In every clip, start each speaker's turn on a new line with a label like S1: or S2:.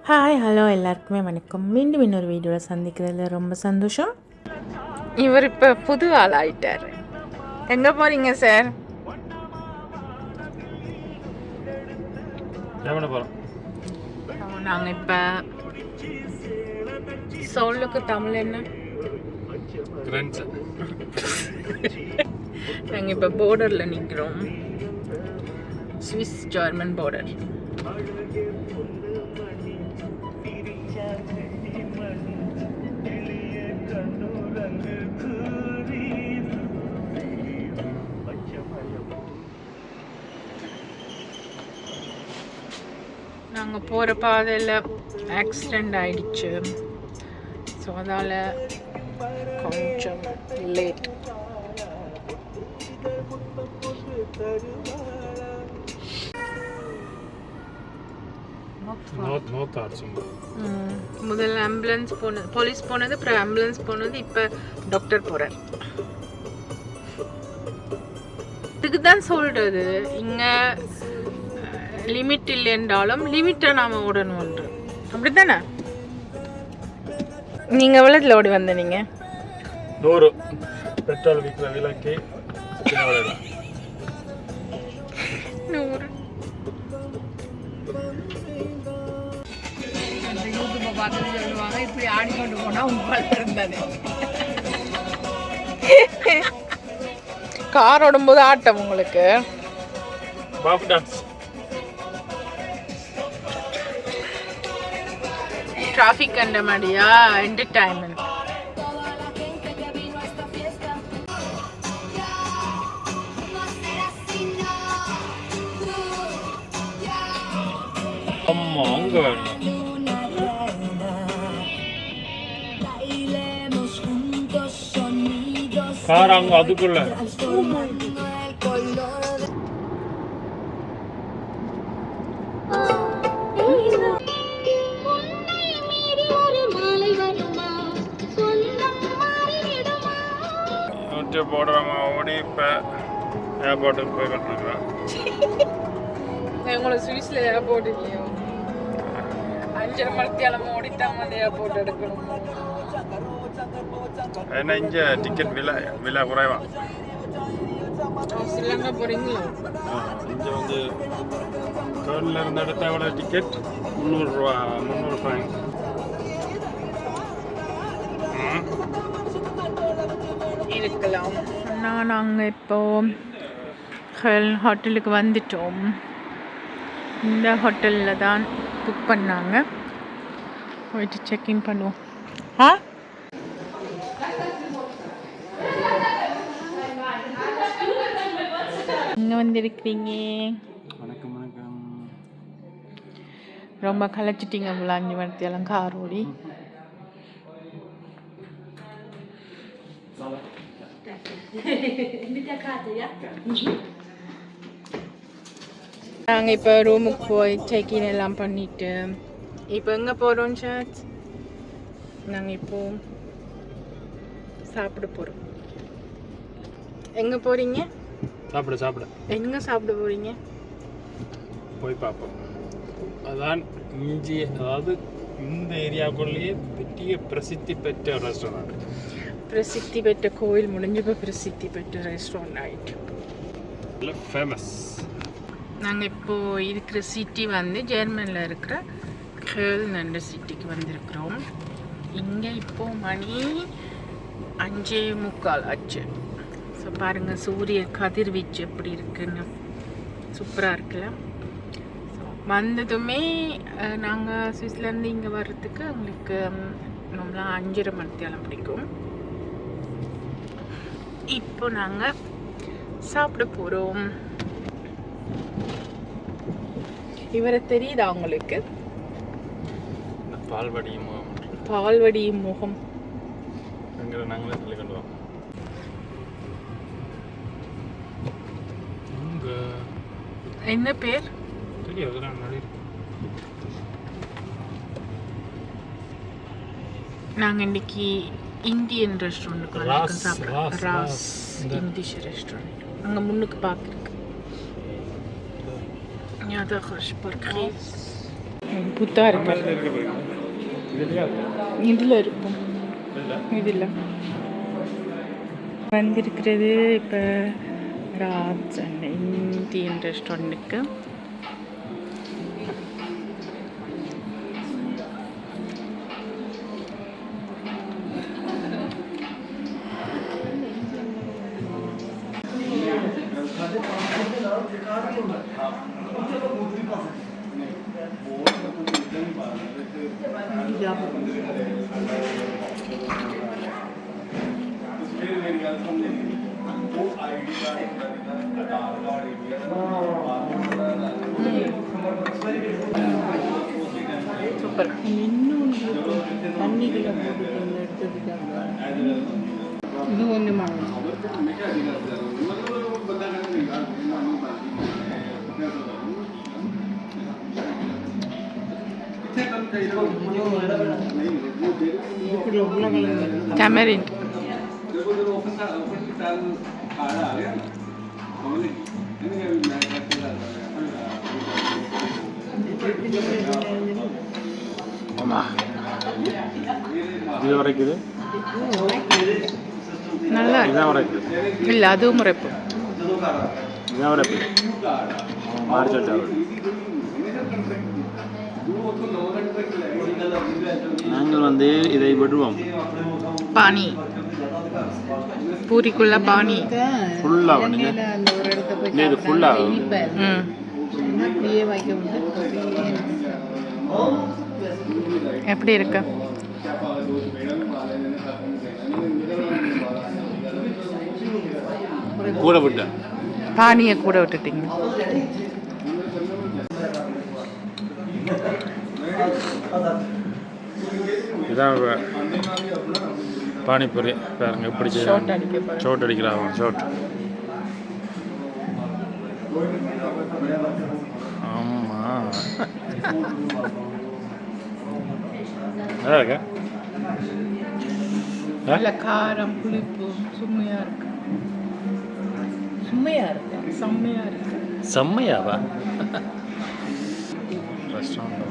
S1: Hi hello எல்லாருக்குமே வணக்கம். மீண்டும் இன்னொரு வீடியோவில் சந்திக்கிறதுல ரொம்ப சந்தோஷம்.
S2: இவர் இப்போ புது ஆள் ஆயிட்டார். எங்கே போகிறீங்க சார்? நாங்கள் இப்போ சோலுக்கு தமிழ் என்ன? நாங்கள் இப்போ போர்டரில் நிற்கிறோம். Swiss German border. நாங்கள் போகிற பாதையில் ஆக்சிடெண்ட் ஆயிடுச்சு. ஸோ அதால் கொஞ்சம் லேட். முதல்ல ஆம்புலன்ஸ் போனது, போலீஸ் போனது, அப்புறம் ஆம்புலன்ஸ் போனது, இப்போ டாக்டர் போகிறார். இதுக்கு தான் சொல்கிறது, இங்கே லிமிட் இல்லைன்றாலும் லிமிட்டை நாம் ஓடணும்ன்ற. அப்படி தானே? நீங்கள் எவ்வளோத்தில் ஓடி வந்த? நீங்கள்
S3: 100 பெட்ரோல் விற்கிற விலைக்கு 100.
S2: யூடியூப்பை பார்த்துட்டு சொல்லுவாங்க, இப்படி ஆடிக்கொண்டு போனால் உங்கள் இருந்தது. கார் ஓடும்போது ஆட்டம் உங்களுக்கு. டிராஃபிக் கண்ட மாதிரியா? என்டர்டைன்மெண்ட்.
S3: கார் அங்க அதுக்குள்ள போடுறோமா ஓடி இப்போ ஏர்போர்ட்டுக்கு போய் கட்டுறேன்.
S2: உங்களுக்கு சுவிஸில் ஏர்போர்ட் இல்லையோ? 5:30 மணித்தியாலம் ஓடித்தான் அந்த ஏர்போர்ட் எடுக்கணும்.
S3: ஏன்னா இங்கே டிக்கெட் விலை குறைவா.
S2: ஸ்ரீலங்கா போகிறீங்களா?
S3: இங்கே வந்து தேர்டில் இருந்து எடுத்த எவ்வளோ டிக்கெட்? 300 ரூபா, 300 ஃபைன்.
S2: இருக்கலாம். நாங்கள் இப்போ ஹோட்டலுக்கு வந்துட்டோம். இந்த ஹோட்டலில் தான் புக் பண்ணாங்க. போயிட்டு செக்இன் பண்ணுவோம். இங்கே வந்துருக்கிறீங்க.
S3: வணக்கம் வணக்கம்.
S2: ரொம்ப களைச்சிட்டிங்க போல 5 மணித்தெல்லாம் கார் ஓடி. நாங்கள் இப்போ ரூமுக்கு போய் செக்இன் எல்லாம் பண்ணிட்டு இப்போ எங்கே போகிறோம் சார்? நாங்கள் இப்போ சாப்பிட போகிறோம். எங்கே போகிறீங்க?
S3: சாப்பிட
S2: எங்கே சாப்பிட போகிறீங்க?
S3: போய் பார்ப்போம். அதான் இஞ்சி, அதாவது இந்த ஏரியாவுக்குள்ளேயே பெரிய பிரசித்தி பெற்ற ரெஸ்டாரண்ட்.
S2: பிரசித்தி பெற்ற கோயில் முடிஞ்சு இப்போ பிரசித்தி பெற்ற ரெஸ்டாரண்ட் ஆகிட்டு
S3: ஃபேமஸ்.
S2: நாங்கள் இப்போது இருக்கிற சிட்டி வந்து ஜெர்மனியில் இருக்கிற கேர்ள் என்ற சிட்டிக்கு வந்திருக்கிறோம். இங்கே இப்போது மணி 5:45 ஆச்சு. ஸோ பாருங்கள் சூரிய கதிர்வீச்சு எப்படி இருக்குன்னு, சூப்பராக இருக்குல்ல. ஸோ வந்ததுமே நாங்கள் சுவிஸ்லேருந்து இங்கே வர்றதுக்கு எங்களுக்கு நம்மளாம் 5:30 மணித்தேலம் பிடிக்கும். இப்போ நாங்கள் சாப்பிட போகிறோம். இவரை தெரியுதா உங்களுக்கு? பால்வடியும் முகம்
S3: நாங்களே சொல்லி கொண்டு வரோம்.
S2: என்ன பேர்? நாங்கள் இன்னைக்கு இந்தியன் ரெஸ்டாரண்ட்டுக்கு சாப்பிட்றோம். ராஸ் இங்கிலீஷ் ரெஸ்டாரண்ட் அங்கே முன்னுக்கு பார்க்குறதுக்கு. புத்தா இருக்கு. இதில் இருக்கும். இதில் வந்திருக்கிறது இப்போ ராஜ் அண்ட் இந்தியன் ரெஸ்டாரண்ட்டுக்கு. சூப்பர். இன்னொன்று தண்ணிக்குள்ள போட்டு எடுத்துக்கிட்டாங்க. இது ஒன்று tamarind.
S3: இது வரைக்குது
S2: நல்லா
S3: இதான் வரைக்குது.
S2: இல்லை, அதுவும் உரைப்பு.
S3: இதான் வரைப்பு மாறி சொல்லிட்டாங்க. நாங்கள் வந்து இதை விடுவோம்.
S2: பானி பூரிக்குள்ள பானி
S3: ஃபுல்லாக பண்ணுங்க. இது ஃபுல்லாக
S2: எப்படி இருக்கு?
S3: கூட விட்டேன்.
S2: பானியை கூட விட்டுட்டீங்க.
S3: இதான் பானிபூரி பாருங்க எப்படி ஷோட் அடிக்கிறாங்க. ஷோட் ஆமாம் நல்லா இருக்கா?
S2: நல்ல காரம் புளிப்பு சும்மையாக இருக்கு. செம்மையாக இருக்கு.
S3: செம்மையாவா? ரெஸ்டாரண்ட்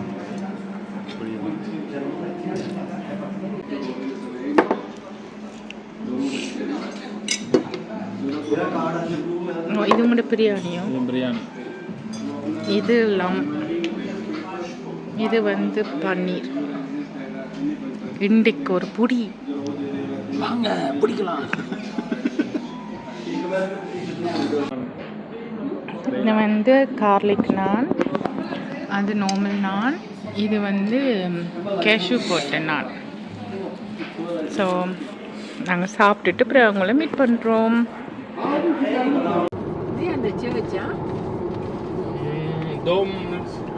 S2: இது மட்டும் பிரியாணியும்.
S3: பிரியாணி
S2: இது இது வந்து பன்னீர். இன்றைக்கு ஒரு புடி
S3: வாங்க பிடிக்கலாம்.
S2: இது வந்து கார்லிக் நான், அது நார்மல் நான், இது வந்து கேஷ்யூ போட்ட நான். ஸோ நாங்கள் சாப்பிட்டுட்டு அப்புறம் அவங்கள மீட் பண்ணுறோம்.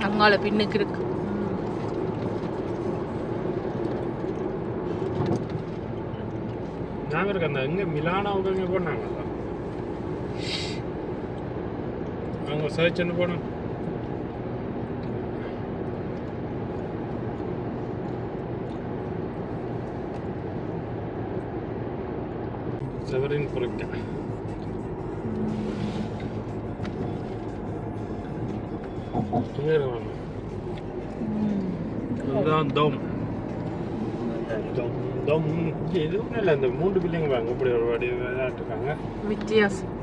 S2: அங்கால பின்னுக்கு இருக்கு.
S3: நாங்கள் இருக்க அந்த எங்கே மிலானாவுக்கு எங்கே போனாங்க அவங்க சர்ச் என்ன போனோம். செவரின் பொருட்க இதுதான் தோம். எதுவும் இல்லை, இந்த 3 பில்லிங் வாங்க இப்படி ஒரு வாடி விளையாட்டுருக்காங்க.
S2: வித்தியாசம்.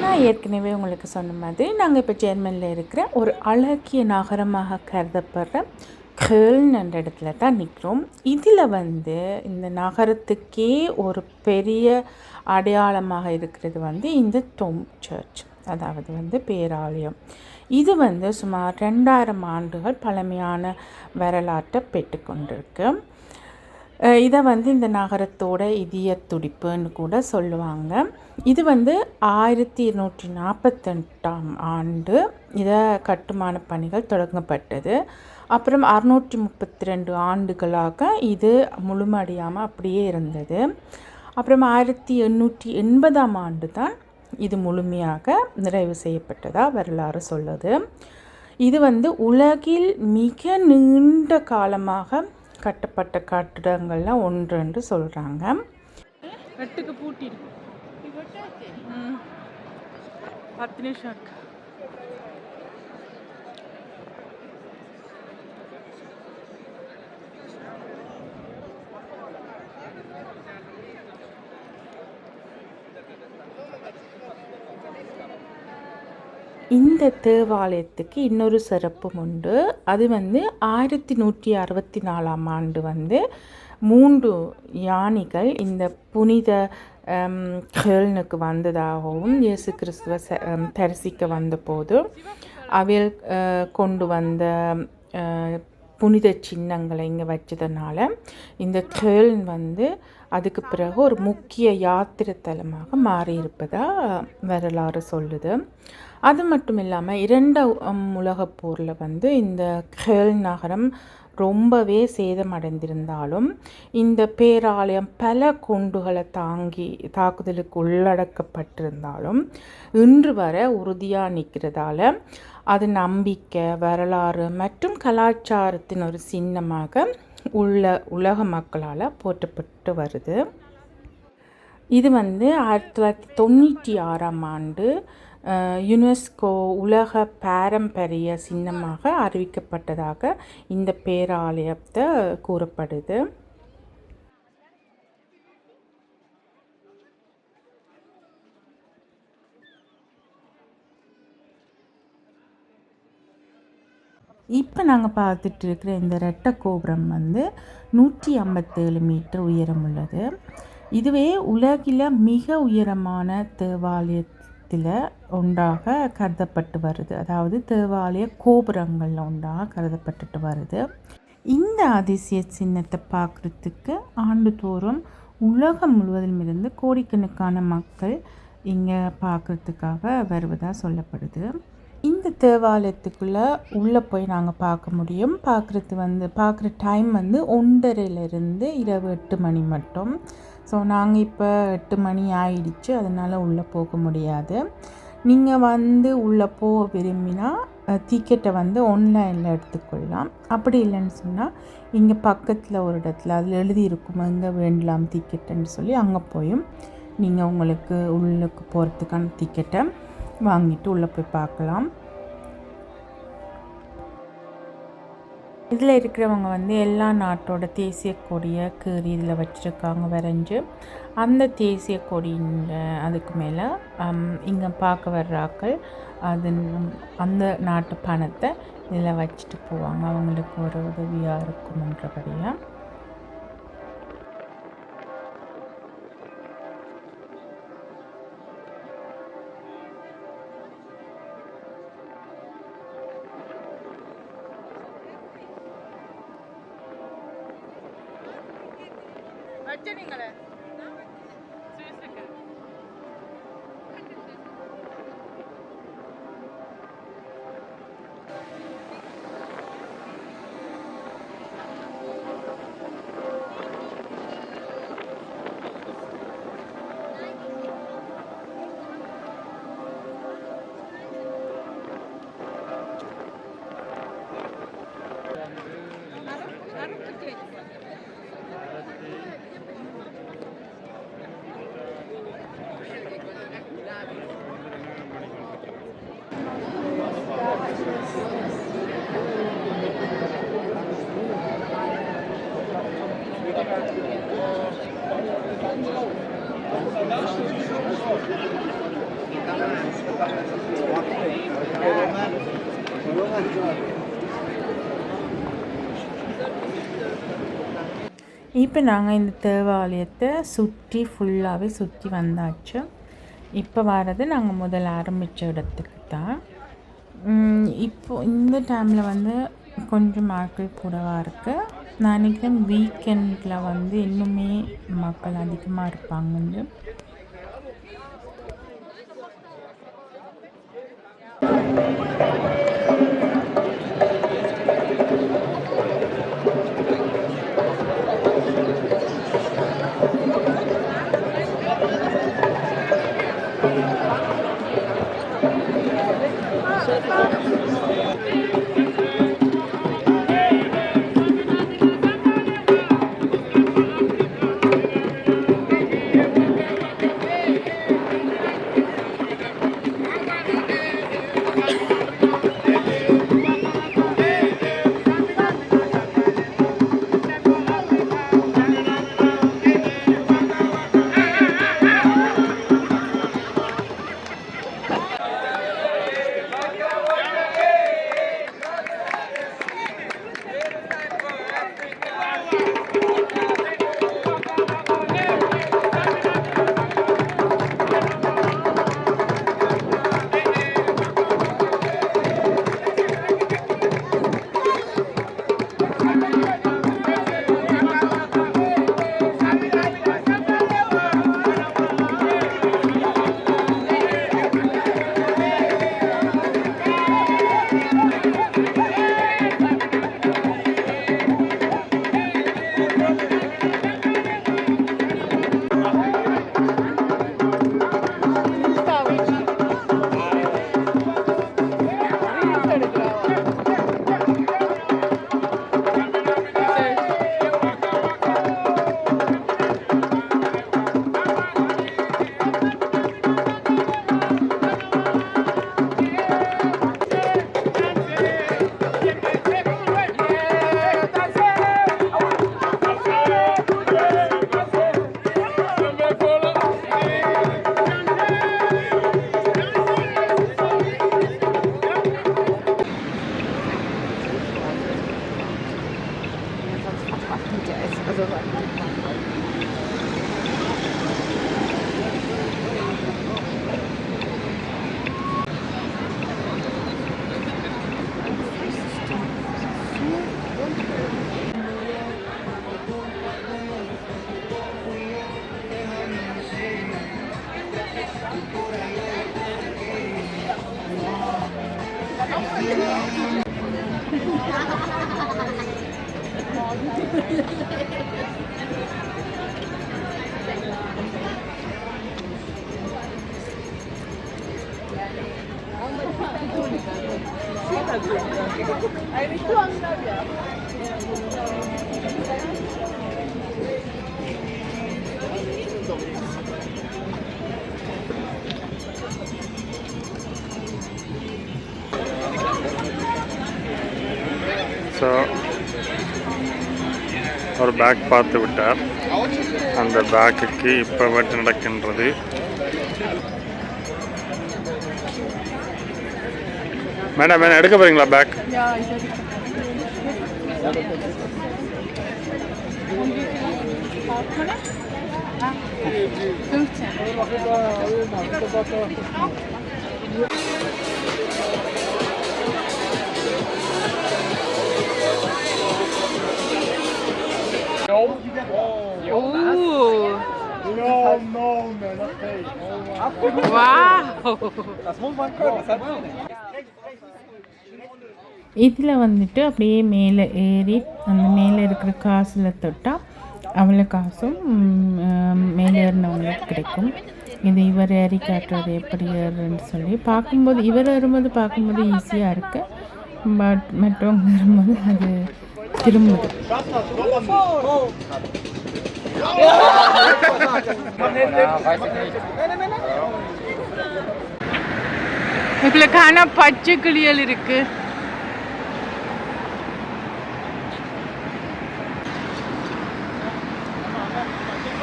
S1: நான் ஏற்கனவே உங்களுக்கு சொன்ன மாதிரி நாங்கள் இப்போ ஜெர்மனியில் இருக்கிற ஒரு அழகிய நகரமாக கருதப்படுற கேல்ன் என்ற இடத்துல தான் நிற்கிறோம். இதில் வந்து இந்த நகரத்துக்கே ஒரு பெரிய அடையாளமாக இருக்கிறது வந்து இந்த டோம் சர்ச், அதாவது வந்து பேராலயம். இது வந்து சுமார் 2000 ஆண்டுகள் பழமையான வரலாற்றை பெற்றுக்கொண்டிருக்கு. இதை வந்து இந்த நகரத்தோட இதய துடிப்புன்னு கூட சொல்லுவாங்க. இது வந்து 1248ஆம் ஆண்டு இதை கட்டுமான பணிகள் தொடங்கப்பட்டது. அப்புறம் 632 ஆண்டுகளாக இது முழுமடையாமல் அப்படியே இருந்தது. அப்புறம் 1880ஆம் ஆண்டு தான் இது முழுமையாக நிறைவு செய்யப்பட்டதாக வரலாறு சொல்லுது. இது வந்து உலகில் மிக நீண்ட காலமாக கட்டப்பட்ட கட்டிடங்கள்லாம் ஒன்று என்று சொல்கிறாங்க.
S2: 8க்கு பூட்டிருக்கு. 10 நிமிஷம் இருக்கு.
S1: இந்த தேவாலயத்துக்கு இன்னொரு சிறப்பும் உண்டு. அது வந்து 1164ஆம் ஆண்டு வந்து 3 யானைகள் இந்த புனித கேள்னுக்கு வந்ததாகவும் இயேசு கிறிஸ்துவ தரிசிக்க வந்தபோது அவையில் கொண்டு வந்த புனித சின்னங்களை இங்கே வச்சதுனால இந்த கேள்ன் வந்து அதுக்கு பிறகு ஒரு முக்கிய யாத்திரை தலமாக மாறியிருப்பதாக வரலாறு சொல்லுது. அது மட்டும் இல்லாமல் 2ஆம் உலகப் போரில் வந்து இந்த கேள்ன் நகரம் ரொம்பவே சேதமடைந்திருந்தாலும் இந்த பேராலயம் பல குண்டுகளை தாக்குதலுக்கு உள்ளடக்கப்பட்டிருந்தாலும் இன்று வரை உறுதியாக நிற்கிறதால அது நம்பிக்கை, வரலாறு மற்றும் கலாச்சாரத்தின் ஒரு சின்னமாக உலக மக்களால் போற்றப்பட்டு வருது. இது வந்து 1996ஆம் ஆண்டு யுனெஸ்கோ உலக பாரம்பரிய சின்னமாக அறிவிக்கப்பட்டதாக இந்த பேராலயத்தை கூறப்படுது. இப்போ நாங்கள் பார்த்துட்டு இருக்கிற இந்த ரெட்டை கோபுரம் வந்து 157 மீட்டர் உயரம் உள்ளது. இதுவே உலகில் மிக உயரமான தேவாலயத்தில் ஒன்றாக கருதப்பட்டு வருது. அதாவது தேவாலய கோபுரங்களில் ஒன்றாக கருதப்பட்டுட்டு வருது. இந்த அதிசய சின்னத்தை பார்க்குறதுக்கு ஆண்டுதோறும் உலகம் முழுவதும் இருந்து கோடிக்கணக்கான மக்கள் இங்கே பார்க்குறதுக்காக வருவதாக சொல்லப்படுது. இந்த தேவாலயத்துக்குள்ளே உள்ளே போய் நாங்கள் பார்க்க முடியும். பார்க்குற டைம் வந்து 1:30லேருந்து இரவு 8 மணி மட்டும். ஸோ நாங்கள் இப்போ 8 மணி ஆயிடுச்சு, அதனால் உள்ளே போக முடியாது. நீங்கள் வந்து உள்ளே போக விரும்பினா டிக்கெட்டை வந்து ஆன்லைனில் எடுத்துக்கொள்ளலாம். அப்படி இல்லைன்னு சொன்னால் இங்கே பக்கத்தில் ஒரு இடத்துல அதில் எழுதியிருக்கும் எங்கே வேண்டலாம் டிக்கெட்டுன்னு சொல்லி அங்கே போயும் நீங்கள் உங்களுக்கு உள்ளுக்கு போகிறதுக்கான டிக்கெட்டை வாங்கிட்டு உள்ளே போய் பார்க்கலாம். இதில் இருக்கிறவங்க வந்து எல்லா நாட்டோட தேசிய கொடியை கீறி இதில் வச்சுருக்காங்க வரைஞ்சி. அந்த தேசிய கொடியின் அதுக்கு மேலே இங்கே பார்க்க வர்றாக்கள் அந்த நாட்டு பணத்தை இதில் வச்சுட்டு போவாங்க. அவங்களுக்கு ஒரு உதவியாக இருக்கும்ன்றபடியாக. இப்போ நாங்கள் இந்த தேவாலயத்தை ஃபுல்லாகவே சுற்றி வந்தாச்சு. இப்போ வர்றது நாங்கள் முதல்ல ஆரம்பித்த இடத்துக்கு தான். இப்போது இந்த டைமில் வந்து கொஞ்சம் ஆட்கள் கூடவாக இருக்குது. நான் நினைக்கிறேன் வீக்கெண்டில் வந்து இன்னுமே மக்கள் அதிகமாக இருப்பாங்கன்னு.
S3: ஸோ ஒரு பேக் பார்த்து விட்டார். அந்த பேக்குக்கு இப்போ வெட்டு நடக்கின்றது. மேடம் மேடம் எடுக்க போகிறீங்களா பேக்?
S1: இதில் வந்துட்டு அப்படியே மேலே ஏறி அந்த மேலே இருக்கிற காசில் தொட்டால் அவ்வளோ காசும் மேலே ஏறினவங்களுக்கு கிடைக்கும். இது இவர் ஏறி காட்டுறது எப்படி ஏறுன்னு சொல்லி பார்க்கும்போது, இவர் வரும்போது பார்க்கும்போது ஈஸியாக இருக்கு. பட் மற்றவங்க வரும்போது அது திரும்புது.
S2: இதுல காண பச்சை கிளியல் இருக்கு.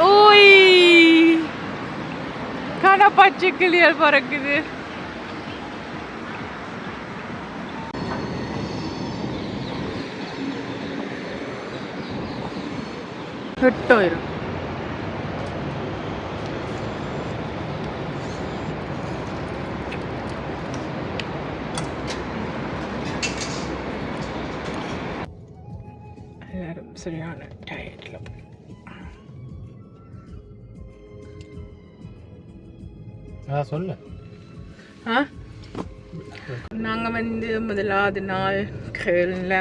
S2: ஓய், காண பச்சை கிளியல் பறக்குது. கெட்டாயிரும். எல்லாரும் சரியான டயட்ல.
S3: சொல்லு.
S2: நாங்கள் வந்து முதலாவது நாள் கேள்ல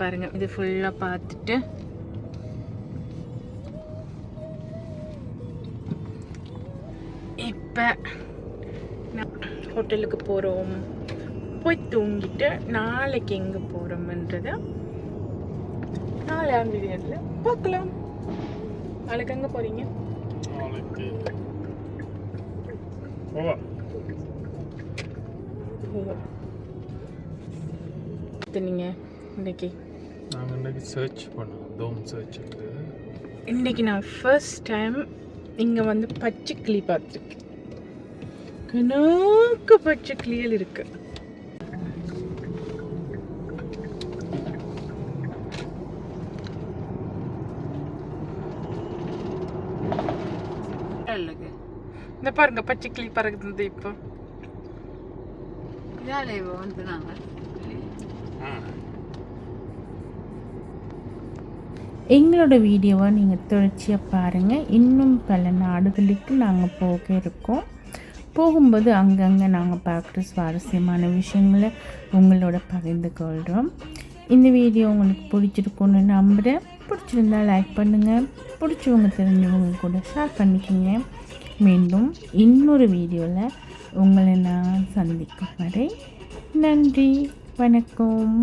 S2: பாருங்க, இது ஃபுல்லாக பார்த்துட்டு இப்போ ஹோட்டலுக்கு போகிறோம், போய் தூங்கிட்டு நாளைக்கு எங்கே போகிறோம்ன்றத 4ஆம் தேதியில் பார்க்கலாம். நாளைக்கு எங்கே போகிறீங்க?
S3: நாளைக்கு போவா
S2: நீங்கள் இன்னைக்கு
S3: நாங்கள் இன்றைக்கி சர்ச் பண்ணோம், தோம் சர்ச்.
S2: இன்றைக்கி நான் ஃபர்ஸ்ட் டைம் இங்கே வந்து பச்சை கிளி பார்த்துருக்கேன். கணக்கு பச்சை கிளிகள் இருக்கு. இந்த பாருங்க பச்சை கிளி பறக்குது. இப்போ வந்து நாங்கள்
S1: எங்களோட வீடியோவை நீங்கள் தொடர்ச்சியாக பாருங்கள். இன்னும் பல நாடுகளுக்கு நாங்கள் போக இருக்கோம். போகும்போது அங்கங்கே நாங்கள் பார்க்குற சுவாரஸ்யமான விஷயங்களை உங்களோட பகிர்ந்து கொள்கிறோம். இந்த வீடியோ உங்களுக்கு பிடிச்சிருக்குன்னு நம்புகிறேன். பிடிச்சிருந்தா லைக் பண்ணுங்கள், பிடிச்சவங்க தெரிஞ்சவங்க கூட ஷேர் பண்ணிக்கோங்க. மீண்டும் இன்னொரு வீடியோவில் உங்களை நான் சந்திக்கும் வரை நன்றி, வணக்கம்.